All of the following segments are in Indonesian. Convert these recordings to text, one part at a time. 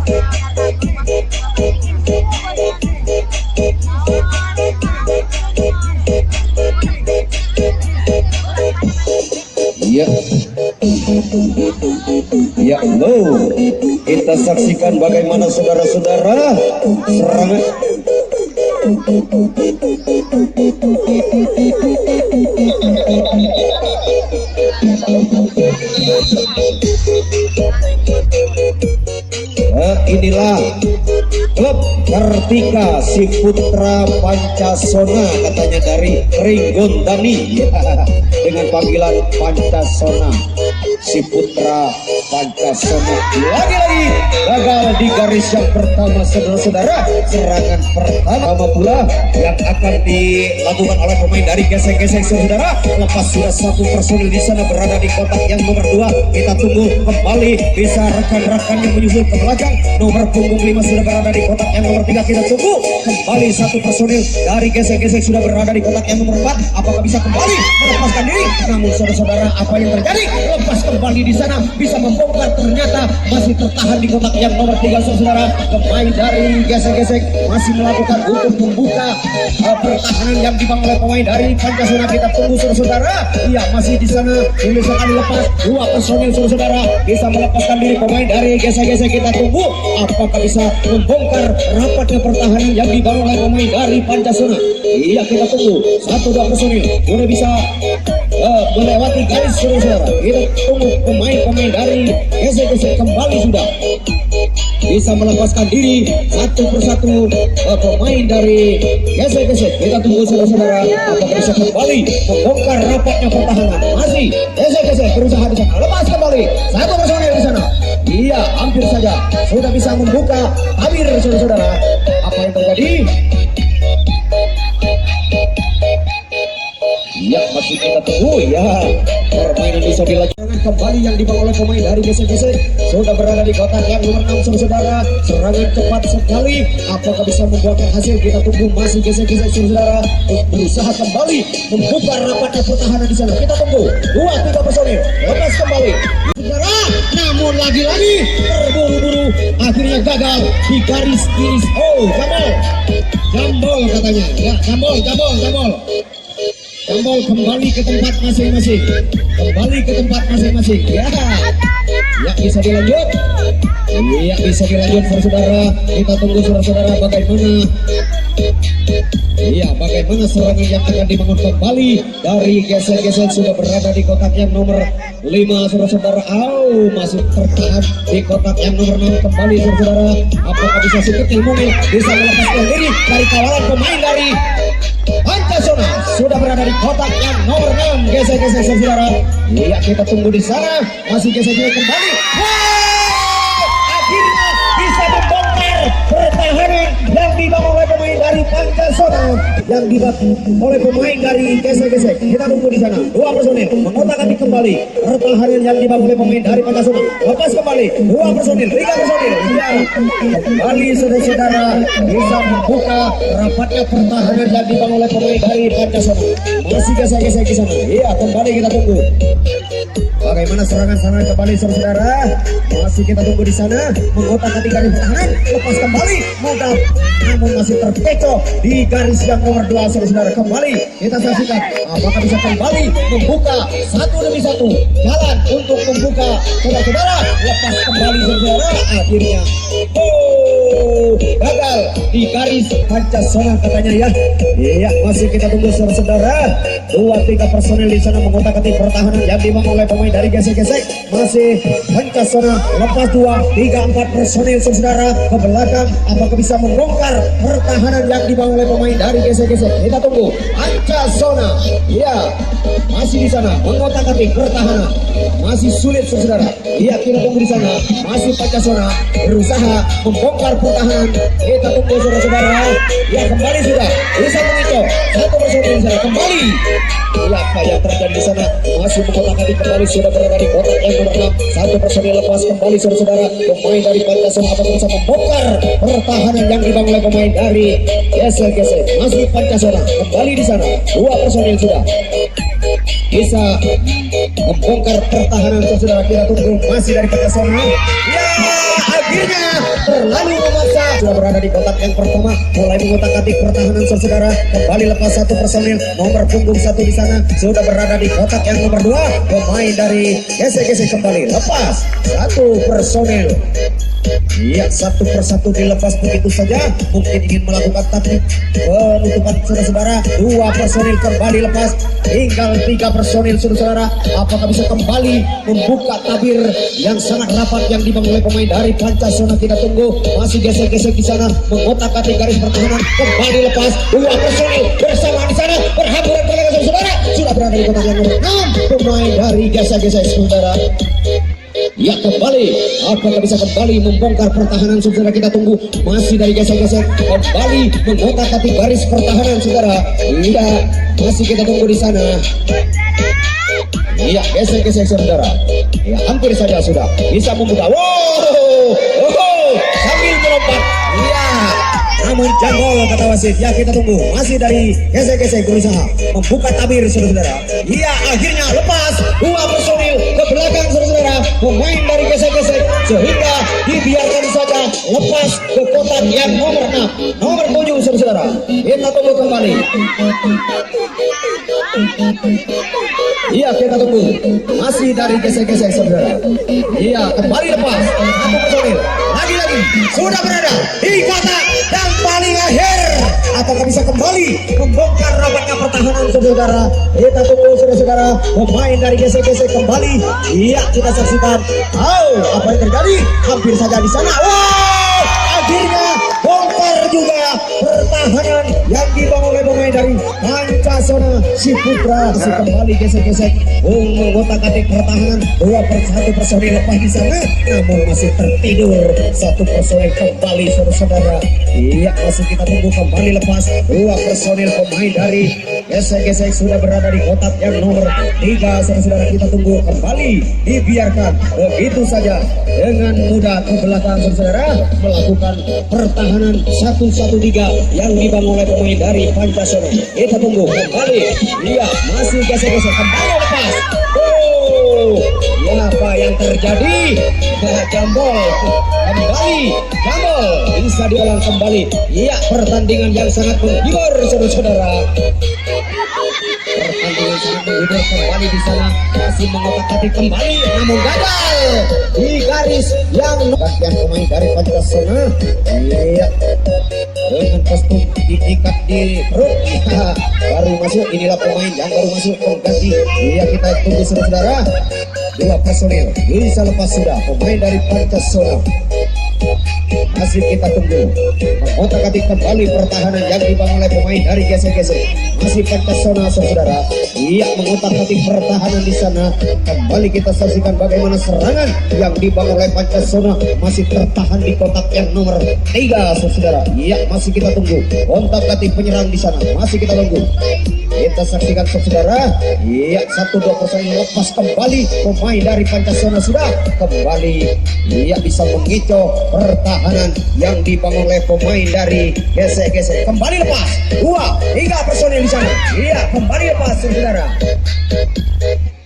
Ya, ya Allah, kita saksikan bagaimana saudara-saudara serangan. Inilah klub Kartika si Putra Pancasona, katanya dari Ringgondani ya, dengan panggilan Pancasona si Putra Pancasona. Lagi-lagi gagal di garis yang pertama saudara-saudara. Serangan pertama pula yang akan dilakukan oleh pemain dari gesek-gesek saudara. Lepas sudah satu personil di sana berada di kotak yang nomor 2. Kita tunggu kembali bisa rekan-rekan yang menyusul ke belakang. Nomor punggung 5 sudah berada di kotak yang nomor 3. Kita tunggu kembali satu personil dari gesek-gesek sudah berada di kotak yang nomor 4. Apakah bisa kembali melepaskan diri? Namun saudara-saudara, apa yang terjadi? Lepas kembali di sana bisa membongkar, ternyata masih tertahan di kotak yang nomor 3 saudara. Pemain dari gesek-gesek masih melakukan untuk membuka pertahanan yang dibangun oleh pemain dari Pancasona. Kita tunggu saudara-saudara. Iya, masih di sana belum sekali lepas. 2 personil saudara bisa melepaskan diri pemain dari gesek-gesek. Kita tunggu apakah bisa membongkar rapatnya pertahanan yang dibangun oleh pemain dari Pancasona. Iya, kita tunggu 1-2 personil sudah bisa melewati garis saudara. Kita tunggu pemain-pemain dari gesek-gesek kembali sudah bisa melepaskan diri satu persatu. Pemain dari gesek-gesek kita tunggu saudara-saudara apakah bisa kembali membongkar rapatnya pertahanan. Masih gesek-gesek berusaha di sana, lepas kembali satu personil di sana. Iya, hampir saja sudah bisa membuka tabir saudara-saudara. Apa yang terjadi? Ya, masih kita tunggu ya. Permainan bisa dilanjutkan kembali yang dibangun oleh pemain dari gesek-gesek. Sudah berada di kotak yang nomor 6 saudara. Serangan cepat sekali. Apakah bisa membuahkan hasil? Kita tunggu. Masih gesek-gesek saudara berusaha kembali membuka rapatnya pertahanan di sana. Kita tunggu 2-3 personil lepas kembali saudara. Namun lagi-lagi terburu-buru akhirnya gagal di garis finish. Oh, jambol katanya. Ya, jambol. Jambol kembali ke tempat masing-masing. Ya, bisa dilanjut. Iya, bisa dilanjut saudara. Kita tunggu saudara bagaimana. Iya, bagaimana serangan yang akan dibangun kembali dari gesek-gesek sudah berada di kotak yang nomor 5 saudara-saudara. Masih tertahan di kotak yang nomor 6 kembali saudara. Apakah bisa sedikit ilmunya bisa melepaskan diri dari kawalan pemain dari Pancasona sudah berada di kotak yang nomor 6 gesek-gesek saudara. Iya, kita tunggu di sana. Masih gesek-gesek kembali. Akhirnya bisa membongkar pertahanan yang dibangun oleh pemain dari Pancasona, yang dibangun oleh pemain dari gesek-gesek. Kita tunggu di sana. 2 personil mengotak-atik kembali pertahanan yang dibangun oleh pemain dari Pancasona. Lepas kembali 2 personil, 3 personil. Ya, kembali saudara-saudara bisa membuka rapatnya pertahanan yang dibangun oleh pemain dari Pancasona. Masih gesek-gesek di sana. Iya, kembali kita tunggu bagaimana serangan-serangan kembali saudara. Masih kita tunggu di sana mengotak-atik garis pertahanan. Lepas kembali mudah, namun masih terkecoh di garis yang nomor 2 saudara. Kembali kita saksikan apakah bisa kembali membuka satu demi satu jalan untuk membuka saudara-saudara. Lepas kembali saudara, akhirnya gagal di garis Pancasona katanya ya. Iya, masih kita tunggu saudara. 2-3 personil di sana mengotak-atik pertahanan yang dibangun oleh pemain dari gesek-gesek. Masih Pancasona lepas 2-3-4 personil saudara ke belakang. Apakah bisa membongkar pertahanan yang dibangun oleh pemain dari gesek-gesek? Kita tunggu. Pancasona, iya, masih di sana mengotak-atik pertahanan. Masih sulit saudara. Iya, kita tunggu di sana. Masih Pancasona berusaha membongkar pertahanan. Kita tunggu saudara-saudara. Ya, kembali sudah bisa mengecoh satu personil di sana. Kembali. Ya, apa yang terjadi di sana? Masih mengotak-atik kembali sudah berada di kotak yang nomor 6. Satu personil lepas kembali saudara-saudara. Pemain dari Pancasona apakah bisa membongkar pertahanan yang dibangun oleh pemain dari gesek-gesek? Masih Pancasona kembali di sana. 2 personil sudah bisa membongkar pertahanan saudara. Kita tunggu masih dari Pancasona. Ya, akhirnya terlalu memaksa. Sudah berada di kotak yang pertama, mulai mengotak-atik pertahanan saudara. Kembali lepas satu personil nomor punggung 1 di sana. Sudah berada di kotak yang nomor 2, pemain dari gesek-gesek kembali lepas satu personil. Iya, satu persatu dilepas begitu saja. Mungkin ingin melakukan taktik penutupan saudara-saudara. 2 personil kembali lepas, tinggal 3 personil saudara-saudara. Apakah bisa kembali membuka tabir yang sangat rapat yang dibangun oleh pemain dari Pancasona? Kita tunggu. Masih gesek-gesek di sana, mengotak-atik garis pertahanan. Kembali lepas, 2 personil bersama di sana berhamburan kolega saudara. Sudah berada di kotak yang nomor 6, pemain dari gesek-gesek saudara. Ya, kembali. Apakah bisa kembali membongkar pertahanan saudara? Kita tunggu. Masih dari gesek-gesek kembali mengotak-atik garis pertahanan saudara. Iya, masih kita tunggu di sana. Iya, gesek-gesek saudara. Ya, hampir saja sudah bisa membuka. Wow, sambil melompat. Iya, namun jangkol kata wasit. Ya, kita tunggu. Masih dari gesek-gesek berusaha membuka tabir saudara. Iya, akhirnya lepas 2 personil ke belakang saudara. Pemain dari gesek-gesek sehingga dibiarkan saja lepas ke kotak yang nomor 6, nomor 7 saudara. Kita tunggu kembali. Iya, kita tunggu. Masih dari gesek-gesek saudara. Iya, kembali lepas satu personil. Lagi-lagi sudah berada di kotak yang paling akhir. Apakah bisa kembali membongkar rapatnya pertahanan saudara? Kita tunggu saudara-saudara. Pemain dari gesek-gesek kembali. Iya, kita saksikan. Apa yang terjadi? Hampir saja di sana. Akhirnya bongkar juga pertahanan yang dibangun oleh pemain dari Pancasona Ciputra. Kembali gesek-gesek mengotak-atik pertahanan. 2 personil lepas di sana, namun masih tertidur 1 personil kembali saudara. Iya, masih kita tunggu kembali lepas 2 personil pemain dari gesek-gesek sudah berada di kotak yang nomor 3 saudara. Kita tunggu kembali dibiarkan begitu saja dengan mudah ke belakang saudara melakukan pertahanan 1-1-3 yang dibangun oleh pemain dari Pancasona. Kita tunggu kembali. Iya, masih gesek-gesek kembali lepas. Ya, apa yang terjadi? Jambol kembali, jambol bisa diulang kembali. Iya, pertandingan yang sangat menghibur saudara. Pertandingan sangat menghibur kembali di sana. Masih mengotak-atik kembali, namun gagal di garis yang bagian pemain dari Pancasona. Iya, dengan kostum diikat di perut. Ya, baru masuk. Inilah pemain yang baru masuk pengganti. Iya, kita tunggu saudara. 2 personil bisa lepas sudah pemain dari Pancasona. Masih kita tunggu mengotak-atik kembali pertahanan yang dibangun oleh pemain dari gesek-gesek. Masih Pancasona saudara. Iya, mengotak-atik pertahanan di sana. Kembali kita saksikan bagaimana serangan yang dibangun oleh Pancasona masih tertahan di kotak yang nomor 3 saudara. Iya, masih kita tunggu otak-atik penyerang di sana. Masih kita tunggu. Kita saksikan saudara. Iya, 1-2 personil lepas kembali pemain dari Pancasona sudah kembali. Iya, bisa mengicau pertahanan yang dibangun oleh pemain dari gesek-gesek. Kembali lepas 2-3 personil di sana. Iya, kembali lepas saudara.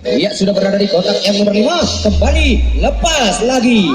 Iya, sudah berada di kotak yang nomor 5. Kembali lepas lagi.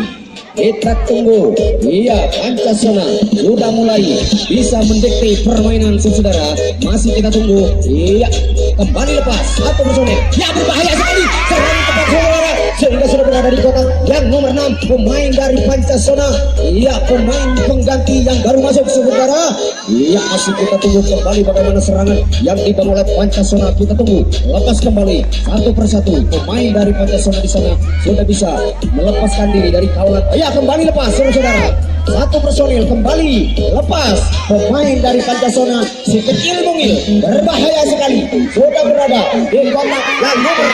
Kita tunggu. Iya, Pancasona sudah mulai bisa mendikte permainan saudara. Masih kita tunggu. Iya, kembali lepas 1 personil. Ya, berbahaya sekali. Serangan tepat saudara. Sehingga sudah berada di kotak yang nomor 6 pemain dari Pancasona. Iya, pemain pengganti yang baru masuk saudara. Iya, masih kita tunggu kembali bagaimana serangan yang dibangun oleh Pancasona. Kita tunggu lepas kembali 1 persatu pemain dari Pancasona di sana sudah bisa melepaskan diri dari kawalan. Iya, kembali lepas saudara. 1 personil kembali lepas pemain dari Pancasona. Si kecil mungil berbahaya sekali sudah berada di kotak yang nomor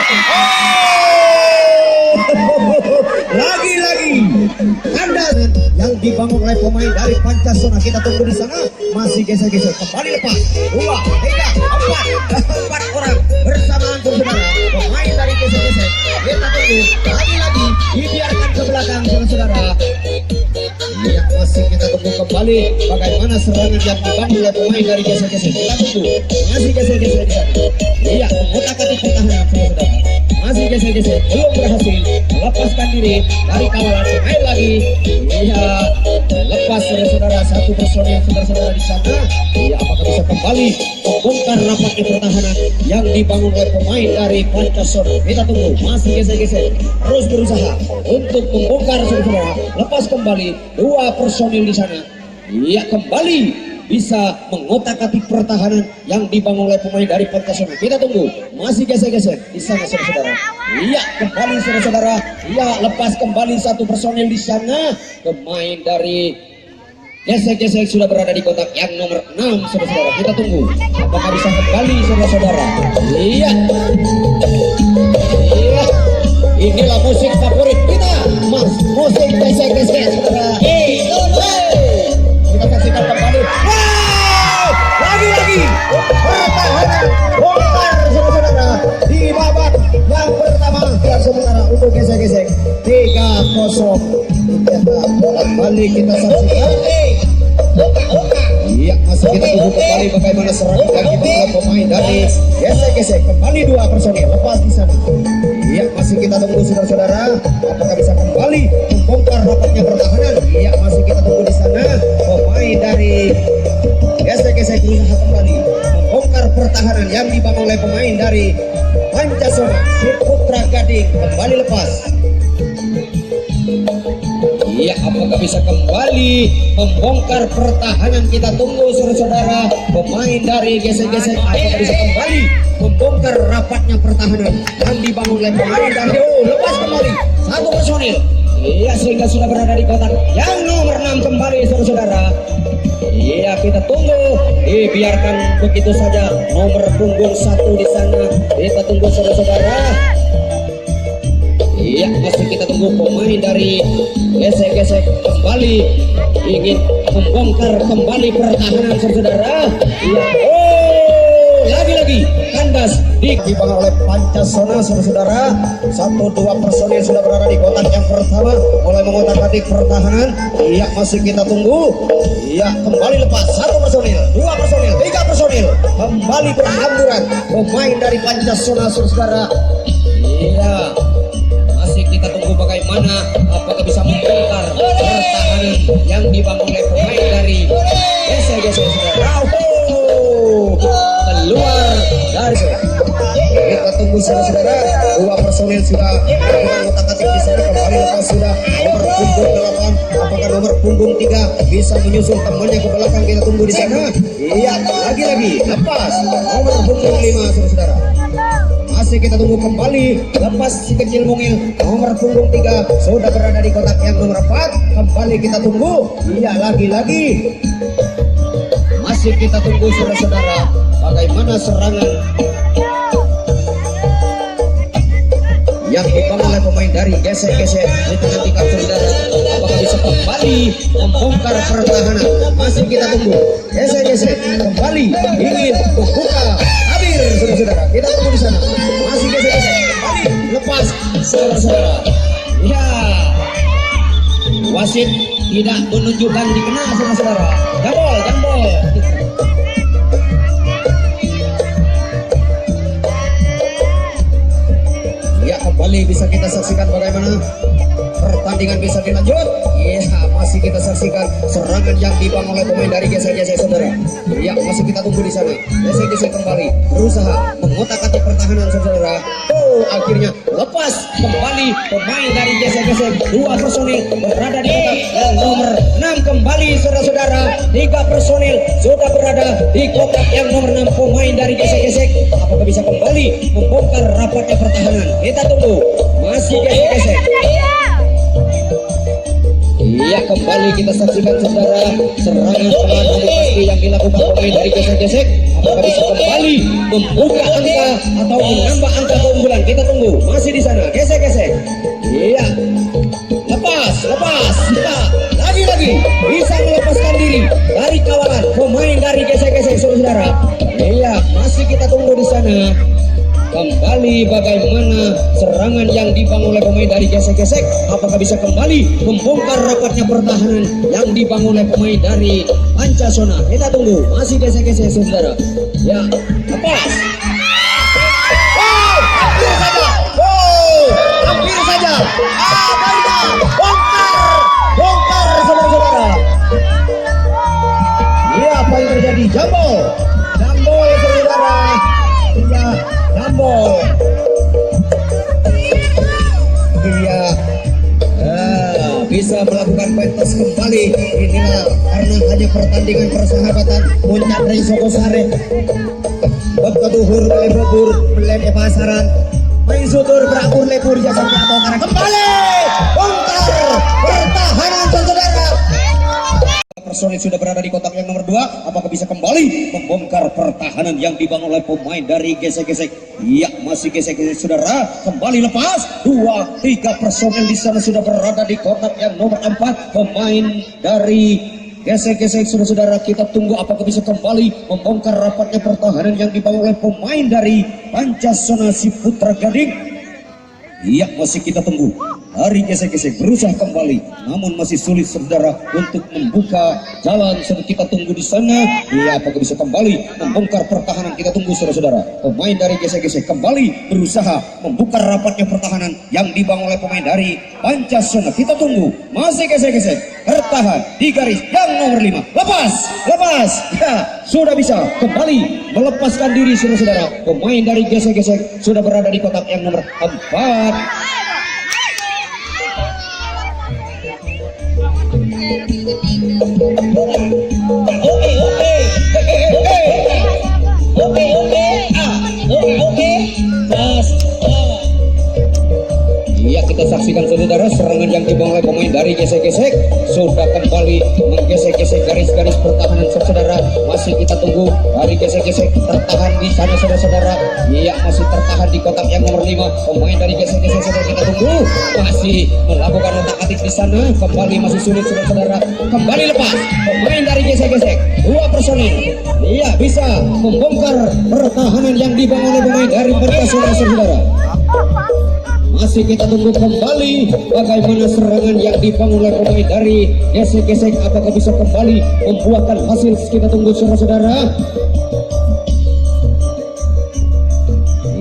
lagi-lagi anda yang dibangun oleh pemain dari Pancasona. Kita tunggu di sana. Masih gesek-gesek kembali lepas 2-3-4 orang bersamaan saudara pemain dari gesek-gesek. Kita tunggu lagi-lagi dibiarkan ke belakang saudara. Ya, masih kita tunggu kembali bagaimana serangan yang dibangun oleh pemain dari gesek-gesek. Kita tunggu masih gesek-gesek di sana. Iya, mengotak-atik pertahanan saudara. masih gesek-gesek, belum berhasil melepaskan diri dari kawalan. Sekali lagi, iya, lepas saudara-saudara, satu personil saudara-saudara di sana. Iya, apakah bisa kembali membongkar rapatnya pertahanan yang dibangun oleh pemain dari Pancasona? Kita tunggu, masih gesek-gesek, terus berusaha untuk membongkar saudara-saudara. Lepas kembali dua personil di sana. Iya, kembali bisa mengotak-atik pertahanan yang dibangun oleh pemain dari Pancasona. Kita tunggu, masih gesek-gesek di sana saudara-saudara. Iya, kembali saudara-saudara. Iya, lepas kembali satu personil di sana. Pemain dari gesek-gesek sudah berada di kotak yang nomor 6 saudara-saudara. Kita tunggu, apakah bisa kembali saudara-saudara. Iya, iya, inilah musik favorit kita, Mas, musik gesek-gesek saudara. Kita saksikan kembali. Lagi-lagi pertahanan bongkar saudara-saudara di babak yang pertama. Dan sementara untuk gesek-gesek 3-0. Kembali kita saksikan. Iya, masih kita tunggu kembali bagaimana serangan yang dibangun pemain dari gesek-gesek. Kembali dua personil lepas di sana. Iya, masih kita tunggu saudara-saudara, apakah bisa kembali membongkar rapatnya pertahanan. Iya, masih kita tunggu di sana. Pemain dari gesek-gesek berusaha kembali membongkar pertahanan yang dibangun oleh pemain dari Pancasona. Putra Gading kembali lepas. Iya, apakah bisa kembali membongkar pertahanan? Kita tunggu saudara-saudara, pemain dari gesek-gesek apakah bisa kembali membongkar rapatnya pertahanan yang dibangun oleh pemain dari lepas kembali satu personil. Iya, sehingga sudah berada di kotak yang nomor 6 kembali saudara-saudara. Iya, kita tunggu, dibiarkan begitu saja nomor punggung 1 di sana. Kita tunggu saudara-saudara. Iya, masih kita tunggu pemain dari gesek-gesek kembali ingin membongkar kembali pertahanan saudara. Iya, lagi-lagi kandas dibangun oleh Pancasona saudara. 1-2 personil sudah berada di kotak yang pertama, mulai mengotak-atik pertahanan. Iya, masih kita tunggu. Iya, kembali lepas satu personil, 2 personil, 3 personil kembali berhamburan pemain dari Pancasona saudara. Iya, masih kita tunggu bagaimana apakah bisa membongkar pertahanan yang dibangun oleh pemain dari gesek-gesek saudara. Keluar dari kita tunggu saudara-saudara, 2 personil sudah mengotak-atik di sana. Kembali lepas sudah nomor punggung 8, apakah nomor punggung 3 bisa menyusul temannya ke belakang. Kita tunggu di sana. Iya, lagi-lagi lepas nomor punggung 5 saudara. Masih kita tunggu kembali lepas si kecil mungil nomor punggung 3 sudah berada di kotak yang nomor 4. Kembali kita tunggu. Iya, lagi-lagi masih kita tunggu saudara-saudara, bagaimana serangan yang dibangun oleh pemain dari gesek-gesek di tengah tingkat saudara. Apakah bisa kembali membongkar pertahanan? Masih kita tunggu. Gesek-gesek kembali ingin membuka tabir saudara-saudara. Kita tunggu di sana. Masih gesek-gesek kembali lepas saudara-saudara. Ya, wasit tidak menunjukkan dikenal saudara-saudara. Jambol, jambol. Ya, kembali bisa kita saksikan bagaimana pertandingan bisa dilanjut. Ya, masih kita saksikan serangan yang dibangun oleh pemain dari gesek-gesek saudara. Ya, masih kita tunggu di sana. Gesek-gesek kembali berusaha mengotak-atik pertahanan saudara. Akhirnya lepas kembali pemain dari gesek-gesek. 2 personil berada di kotak yang nomor 6 kembali saudara-saudara. 3 personil sudah berada di kotak yang nomor 6 pemain dari gesek-gesek. Apakah bisa kembali membongkar rapatnya pertahanan? Kita tunggu. Masih gesek-gesek. Iya, kembali kita saksikan saudara serangan pelan pasti yang dilakukan pemain dari gesek-gesek. Apakah bisa kembali membuka angka atau menambah angka keunggulan? Kita tunggu. Masih di sana. Gesek-gesek. Iya. Lepas. Kita lagi-lagi bisa melepaskan diri dari kawalan pemain dari gesek-gesek saudara. Iya, masih kita tunggu di sana. Kembali bagaimana serangan yang dibangun oleh pemain dari gesek-gesek. Apakah bisa kembali membongkar rapatnya pertahanan yang dibangun oleh pemain dari Pancasona? Kita tunggu. Masih gesek-gesek saudara. Ya, lepas. Bongkar saudara-saudara. Iya, apa yang terjadi? Jambol saudara. Iya, jambol. Iya, bisa melakukan pentas kembali. Inilah karena hanya pertandingan persahabatan puncak dari Sokosare. Bekatuhur lebur melene pasaran. Main sutur berakur lebur jasa atau karena kembali bongkar pertahanan saudara. Personil sudah berada di kotak yang nomor 2. Apakah bisa kembali membongkar pertahanan yang dibangun oleh pemain dari gesek-gesek? Iya, masih gesek-gesek saudara. Kembali lepas. 2-3 personil di sana sudah berada di kotak yang nomor 4. Pemain dari gesek-gesek saudara-saudara, kita tunggu apakah bisa kembali membongkar rapatnya pertahanan yang dibangun oleh pemain dari Pancasona si Putra Gading. Iya, masih kita tunggu. Hari gesek-gesek berusaha kembali, namun masih sulit saudara untuk membuka jalan. Sudah kita tunggu di sana. Iya, apakah bisa kembali membongkar pertahanan? Kita tunggu saudara-saudara. Pemain dari gesek-gesek kembali berusaha membuka rapatnya pertahanan yang dibangun oleh pemain dari Pancasona. Kita tunggu. Masih gesek-gesek bertahan di garis yang nomor 5. Lepas. Ya, sudah bisa kembali melepaskan diri saudara-saudara. Pemain dari gesek-gesek sudah berada di kotak yang nomor 4. Iya, kita saksikan saudara serangan yang dibangun oleh pemain dari gesek-gesek sudah kembali menggesek-gesek garis-garis pertahanan saudara. Masih kita tunggu dari gesek-gesek tertahan di sana saudara-saudara. Iya, masih tertahan di kotak yang nomor 5. Pemain dari gesek-gesek sudah kita tunggu masih melakukan otak-atik di sana. Kembali masih sulit saudara-saudara. Kembali lepas pemain dari gesek-gesek. 2 personil. Iya, bisa membongkar pertahanan yang dibangun oleh pemain dari Pancasona saudara. Masih kita tunggu kembali bagaimana serangan yang dibangun oleh pemain dari gesek-gesek. Apakah bisa kembali membuahkan hasil? Kita tunggu saudara-saudara.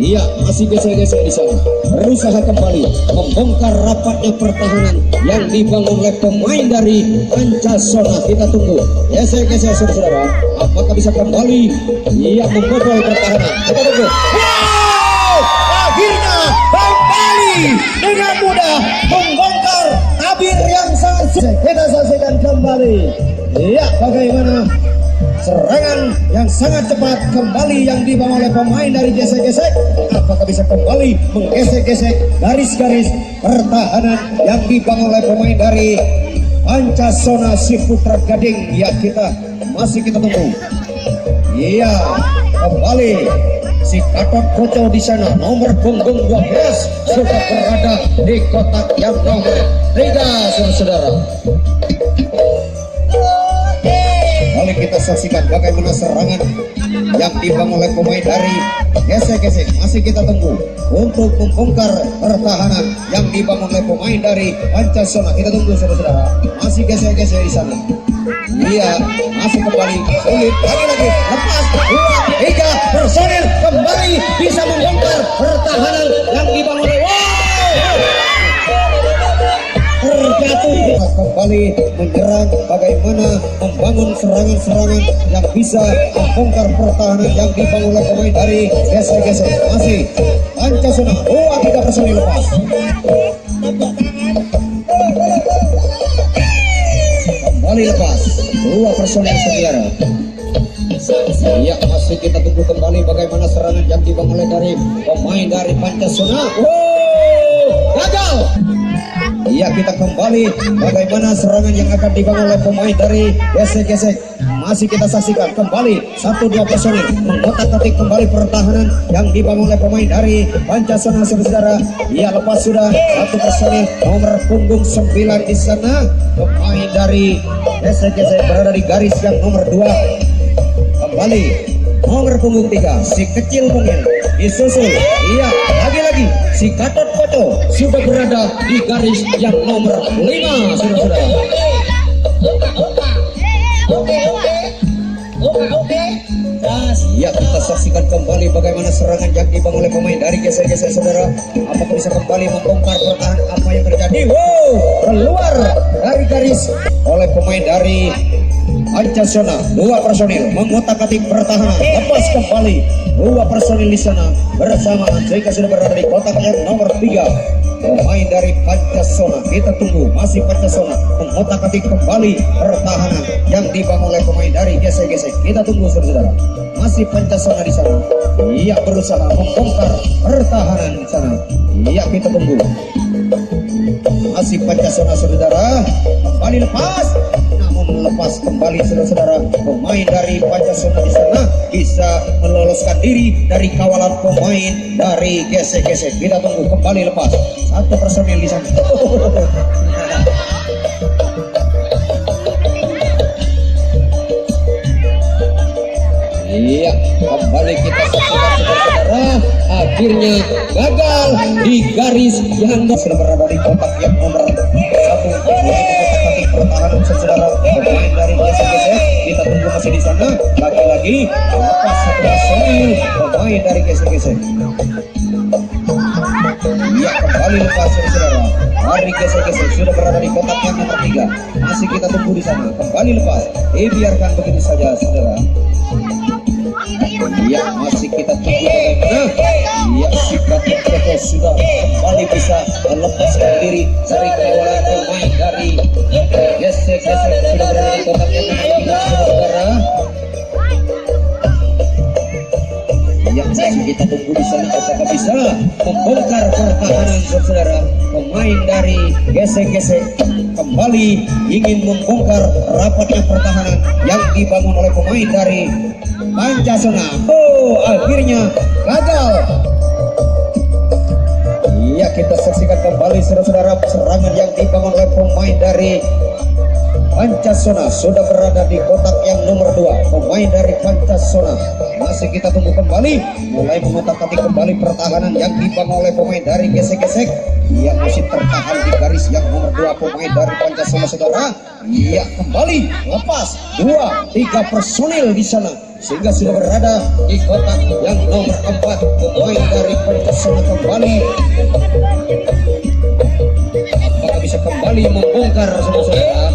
Iya, masih gesek-gesek di sana. Berusaha kembali membongkar rapatnya pertahanan yang dibangun oleh pemain dari Pancasona. Kita tunggu gesek-gesek saudara. Apakah bisa kembali? Iya, membobol pertahanan. Kita tunggu. Akhirnya kembali dengan mudah membongkar tabir yang sangat sulit. Kita saksikan kembali. Iya, bagaimana serangan yang sangat cepat kembali yang dibangun oleh pemain dari gesek-gesek. Apakah bisa kembali menggesek-gesek garis-garis pertahanan yang dibangun oleh pemain dari Pancasona si Putra Gading? Ya, masih kita tunggu. Iya, kembali si Gatot Koco di sana nomor punggung 12 sudah berada di kotak yang nomor 3 saudara. Kali kita saksikan bagaimana serangan yang dibangun oleh pemain dari gesek-gesek. Masih kita tunggu untuk membongkar pertahanan yang dibangun oleh pemain dari Pancasona. Kita tunggu saudara-saudara. Masih gesek-gesek di sana. Iya, masih kembali sulit lagi lepas 2-3 personil kembali bisa membongkar pertahanan yang dibangun oleh terjatuh. Kembali menyerang bagaimana membangun serangan-serangan yang bisa membongkar pertahanan yang dibangun oleh pemain dari gesek-gesek. Masih Pancasona 2-3 personil lepas. Kembali lepas 2 personil saudara. Iya, masih kita tunggu kembali bagaimana serangan yang dibangun oleh dari pemain dari Pancasona. Gagal. Iya, kita kembali bagaimana serangan yang akan dibangun oleh pemain dari gesek-gesek. Masih kita saksikan kembali 1-2 personil mengotak-atik kembali pertahanan yang dibangun oleh pemain dari Pancasona saudara. Iya, lepas sudah 1 personil nomor punggung 9 di sana. Pemain dari gesek-gesek berada di garis yang nomor 2. Kembali nomor punggung 3 si kecil mungil disusul. Iya, lagi-lagi si Gatot Koco sudah berada di garis yang nomor 5 saudara. Ya, kita saksikan kembali bagaimana serangan yang dibangun oleh pemain dari gesek-gesek saudara. Apakah bisa kembali membongkar pertahanan apa yang pemain dari Pancasona. Dua personil mengotak-atik pertahanan, lepas kembali dua personil di sana bersamaan sehingga sudah berada di kotak yang nomor 3. Pemain dari Pancasona, kita tunggu. Masih Pancasona mengotak-atik kembali pertahanan yang dibangun oleh pemain dari gesek-gesek. Kita tunggu saudara. Masih Pancasona di sana. Ia berusaha membongkar pertahanan di sana. Iya, kita tunggu. Masih Pancasona saudara, kembali lepas, namun lepas kembali saudara. Pemain dari Pancasona di sana bisa meloloskan diri dari kawalan pemain dari gesek-gesek. Kita tunggu, kembali lepas. Satu personil di sana. Iya, kembali kita saksikan saudara. Akhirnya gagal di garis yang sudah berada di kotak yang nomor 1. Kotak pertahanan saudara. Pemain dari gesek-gesek. Kita tunggu masih di sana. Lagi-lagi lepas satu personil pemain dari gesek-gesek. Iya, kembali lepas saudara. Dari gesek-gesek sudah berada di kotak yang nomor 3. Masih kita tunggu di sana. Kembali lepas. Biarkan begitu saja saudara. Iya, masih kita tunggu bagaimana. Iya, si Pratik Joko sudah kembali bisa melepaskan diri dari kawalan pemain dari gesek-gesek sudah berada di kotak yang nomor 3 saudara. Iya, masih kita tunggu di sana apakah bisa membongkar pertahanan saudara. Pemain dari gesek-gesek kembali ingin membongkar rapatnya pertahanan yang dibangun oleh pemain dari Pancasona. Akhirnya gagal. Iya, kita saksikan kembali saudara-saudara serangan yang dibangun oleh pemain dari Pancasona sudah berada di kotak yang nomor 2. Pemain dari Pancasona masih kita tunggu kembali, mulai mengotak-atik kembali pertahanan yang dibangun oleh pemain dari gesek-gesek. Ia masih tertahan di garis yang nomor 2 pemain dari Pancasona saudara. Ia kembali lepas 2-3 personil di sana sehingga sudah berada di kotak yang nomor 4. Pemain dari Pancasona kembali. Apakah bisa kembali membongkar saudara?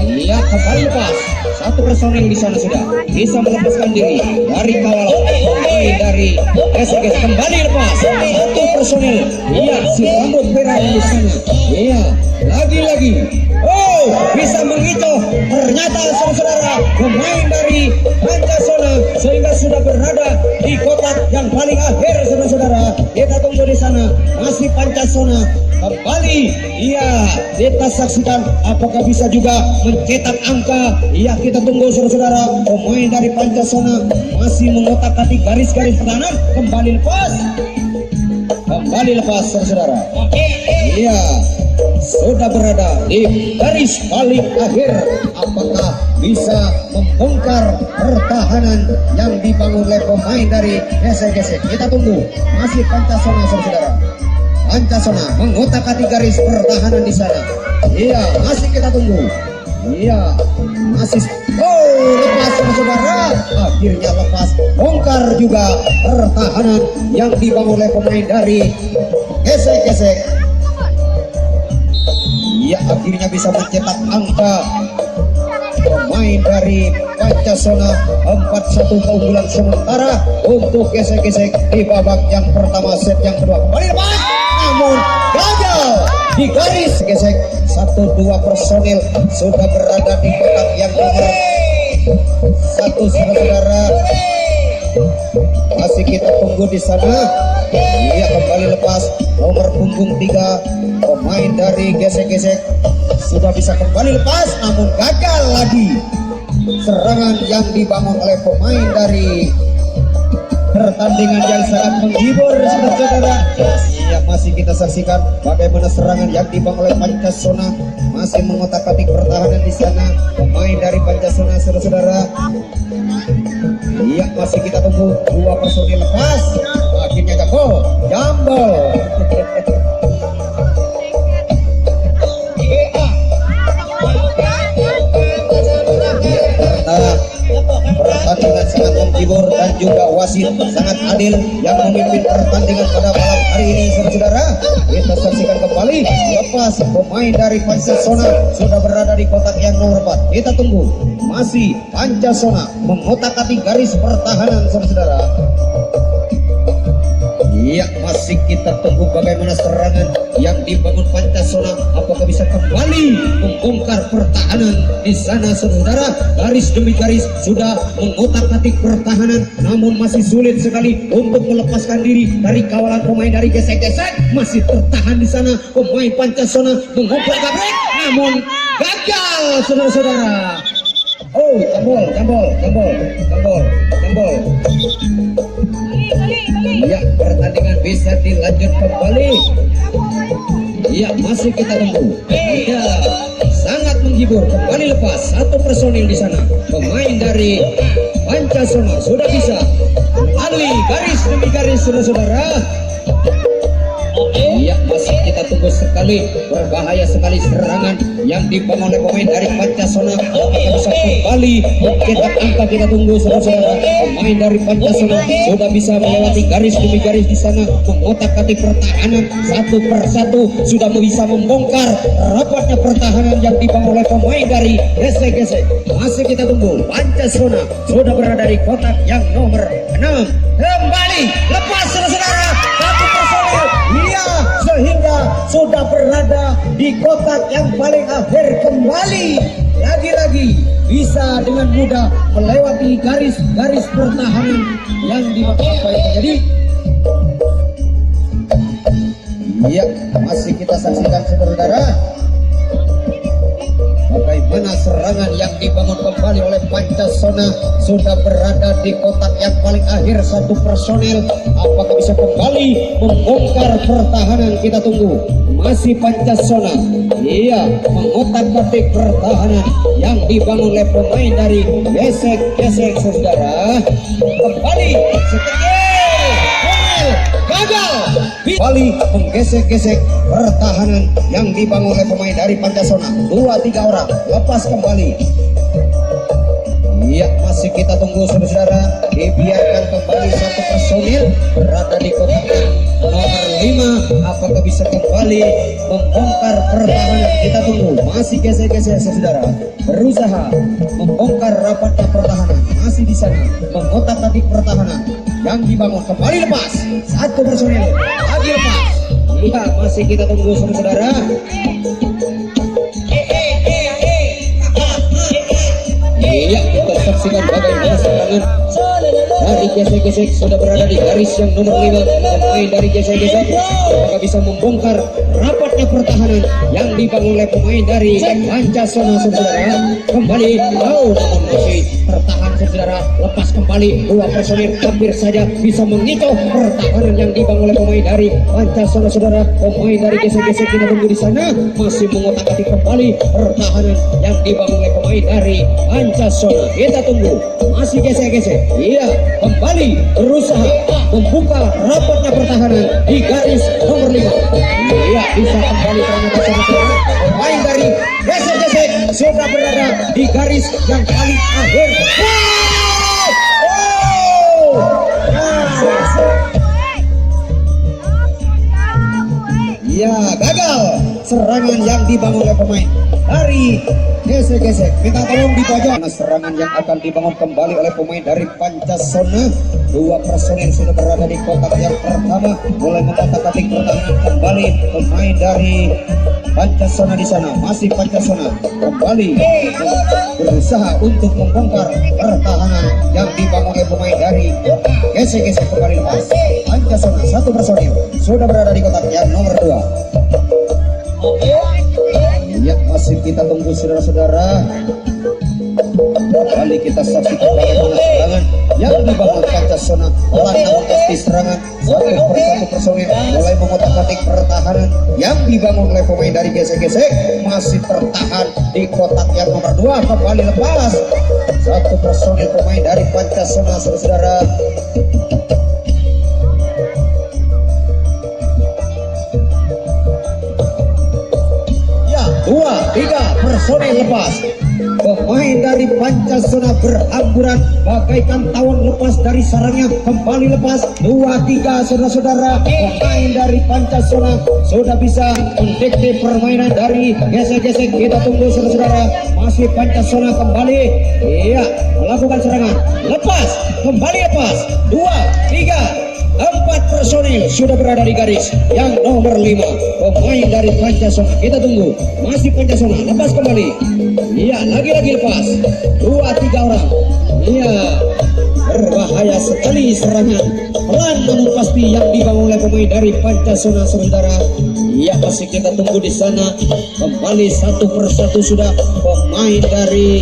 Ia kembali lepas. Satu personil di sana sudah bisa melepaskan diri dari kawalan pemain dari SGS. Kembali lepas. Satu personil. Iya, si rambut merah di sana. Iya, lagi-lagi. Bisa mengicoh. Ternyata saudara pemain dari Pancasona sehingga sudah berada di kotak yang paling akhir saudara. Kita tunggu di sana. Masih Pancasona kembali. Iya, kita saksikan apakah bisa juga mencetak angka. Iya, kita tunggu saudara. Pemain dari Pancasona masih mengotak-atik garis-garis pertahanan. Kembali lepas saudara. Iya, sudah berada di garis paling akhir. Apakah bisa membongkar pertahanan yang dibangun oleh pemain dari gesek-gesek? Kita tunggu. Masih Pancasona saudara. Pancasona mengotak-atik garis pertahanan di sana. Iya, masih kita tunggu. Iya, masih lepas saudara. Akhirnya lepas, bongkar juga pertahanan yang dibangun oleh pemain dari gesek-gesek. Iya, akhirnya bisa mencetak angka. Pemain dari Pancasona 4-1 keunggulan sementara untuk gesek-gesek di babak yang pertama set yang kedua. Kembali lepas, namun gagal di garis gesek. 1-2 personil sudah berada di kotak yang nomor 1 saudara. Masih kita tunggu di sana. Ia kembali lepas nomor punggung 3 pemain dari gesek-gesek sudah bisa kembali lepas, namun gagal lagi serangan yang dibangun oleh pemain dari pertandingan yang sangat menghibur saudara. Iya, masih kita saksikan bagaimana serangan yang dibangun oleh Pancasona masih mengotak-atik pertahanan di sana pemain dari Pancasona saudara. Iya, masih kita tunggu 2 personil lepas. Akhirnya jambol. Pertandingan sangat menghibur dan juga wasit sangat adil yang memimpin pertandingan pada malam hari ini. Saudara-saudara, kita saksikan kembali lepas pemain dari Pancasona sudah berada di kotak yang nomor 4. Kita tunggu, masih Pancasona mengotak-atik garis pertahanan. Saudara-saudara, iya, masih kita tunggu bagaimana serangan yang dibangun Pancasona, apakah bisa kembali membongkar pertahanan di sana. Saudara, garis demi garis sudah mengotak-atik pertahanan, namun masih sulit sekali untuk melepaskan diri dari kawalan pemain dari gesek-gesek. Masih tertahan di sana pemain Pancasona mengoper gabrek, namun gagal. Saudara-saudara, oh, jambol. Ya, pertandingan bisa dilanjut kembali. Ya, masih kita tunggu. Ya, sangat menghibur. Kembali lepas satu personil di sana. Pemain dari Pancasona sudah bisa melalui garis demi garis, saudara-saudara. Iya, masih kita tunggu sekali. Berbahaya sekali serangan yang dibangun oleh pemain dari Pancasona. Apakah bisa kembali mencetak angka? Kita tunggu, saudara-saudara. Pemain dari Pancasona sudah bisa melewati garis demi garis di sana, mengotak-atik pertahanan satu persatu, sudah bisa membongkar rapatnya pertahanan yang dibangun oleh pemain dari gesek-gesek. Masih kita tunggu. Pancasona sudah berada di kotak yang nomor 6. Kembali lepas, saudara-saudara. Satu personil. Iya, sehingga sudah berada di kotak yang paling akhir. Kembali lagi-lagi bisa dengan mudah melewati garis-garis pertahanan yang dimaksud. Apa yang terjadi? Iya, masih kita saksikan, saudara-saudara, bagaimana serangan yang dibangun kembali oleh Pancasona sudah berada di kotak yang paling akhir. Satu personil, apakah bisa kembali membongkar pertahanan? Kita tunggu. Masih Pancasona, iya, mengotak-atik pertahanan yang dibangun oleh pemain dari gesek-gesek, saudara. Kembali gagal. Kembali menggesek-gesek pertahanan yang dibangun oleh pemain dari Pancasona. 2-3 orang lepas kembali. Iya, masih kita tunggu, saudara-saudara. Dibiarkan kembali satu personil berada di kotak nomor 5. Apakah bisa kembali membongkar pertahanan? Kita tunggu. Masih gesek-gesek, saudara. Berusaha membongkar rapatnya pertahanan. Masih di sana mengotak-atik pertahanan yang dibangun. Kembali lepas satu personil lagi lepas. Iya, masih kita tunggu, saudara. Iya, kita saksikan bagaimana serangan dari gesek-gesek sudah berada di garis yang nomor 5. Pemain dari gesek-gesek apakah bisa membongkar rapatnya pertahanan yang dibangun oleh pemain dari Pancasona, saudara. Kembali, namun masih tertahan, saudara. Lepas kembali dua personil, hampir saja bisa mengicau pertahanan yang dibangun oleh pemain dari Pancasona, saudara. Pemain dari gesek-gesek kita tunggu di sana masih mengotak-atik kembali pertahanan yang dibangun oleh pemain dari Pancasona. Kita tunggu. Masih gesek-gesek. Iya, kembali berusaha membuka rapatnya pertahanan di garis nomor 5. Iya, bisa kembali ternyata, saudara. Pemain dari gesek-gesek sudah berada di garis yang paling akhir. Ya, gagal serangan yang dibangun oleh pemain dari gesek-gesek. Kita tolong di pojok. Serangan yang akan dibangun kembali oleh pemain dari Pancasona. Dua personil sudah berada di kotak yang pertama, mulai mengotak-atik pertahanan. Kembali pemain dari Pancasona di sana. Masih Pancasona kembali berusaha untuk membongkar pertahanan yang dibangun oleh pemain dari gesek-gesek. Kembali lepas. Pancasona satu personil sudah berada di kotak yang nomor 2. Ya, masih kita tunggu, saudara-saudara. Kembali kita saksikan bagaimana serangan yang dibangun Pancasona. Pelan namun pasti serangan satu persatu personil mulai mengotak-atik pertahanan yang dibangun oleh pemain dari gesek-gesek. Masih tertahan di kotak yang nomor 2. Kembali lepas satu personil pemain dari Pancasona, saudara-saudara. Ya, 2-3 personil lepas. Pemain dari Pancasona berhamburan bagaikan tawon lepas dari sarangnya, kembali lepas 2-3 saudara-saudara. Pemain dari Pancasona sudah bisa mendekati permainan dari gesek-gesek. Kita tunggu saudara-saudara, masih Pancasona kembali, iya, melakukan serangan, lepas, kembali lepas, 2-3 4 personil sudah berada di garis yang nomor 5. Pemain dari Pancasona, kita tunggu, masih Pancasona, lepas kembali, iya, lagi-lagi lepas, 2-3 orang, iya, berbahaya sekali serangan pelan namun pasti yang dibangun oleh pemain dari Pancasona. Sementara iya, masih kita tunggu di sana, kembali satu persatu sudah pemain dari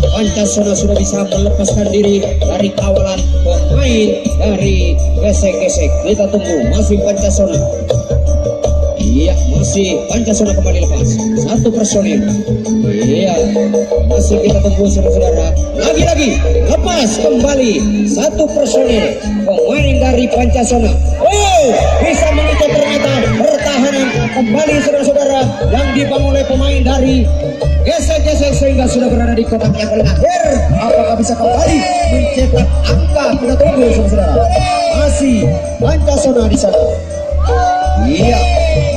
Pancasona sudah bisa melepaskan diri dari kawalan pemain dari gesek-gesek. Kita tunggu, masih Pancasona. Iya, masih Pancasona kembali lepas, satu personil. Iya, masih kita tunggu saudara-saudara, lagi-lagi lepas kembali satu personil pemain dari Pancasona. Oh, bisa mengikat ternyata pertahanan kembali saudara-saudara yang dibangun oleh pemain dari gesek-gesek sehingga sudah berada di kotak yang paling akhir. Apakah bisa kembali mencetak angka? Kita tunggu saudara-saudara, masih Pancasona di sana. Iya,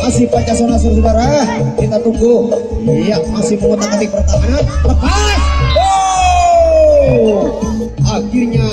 masih Pancasona saudara, kita tunggu. Iya, masih mengotak-atik pertahanan, lepas. Oh, akhirnya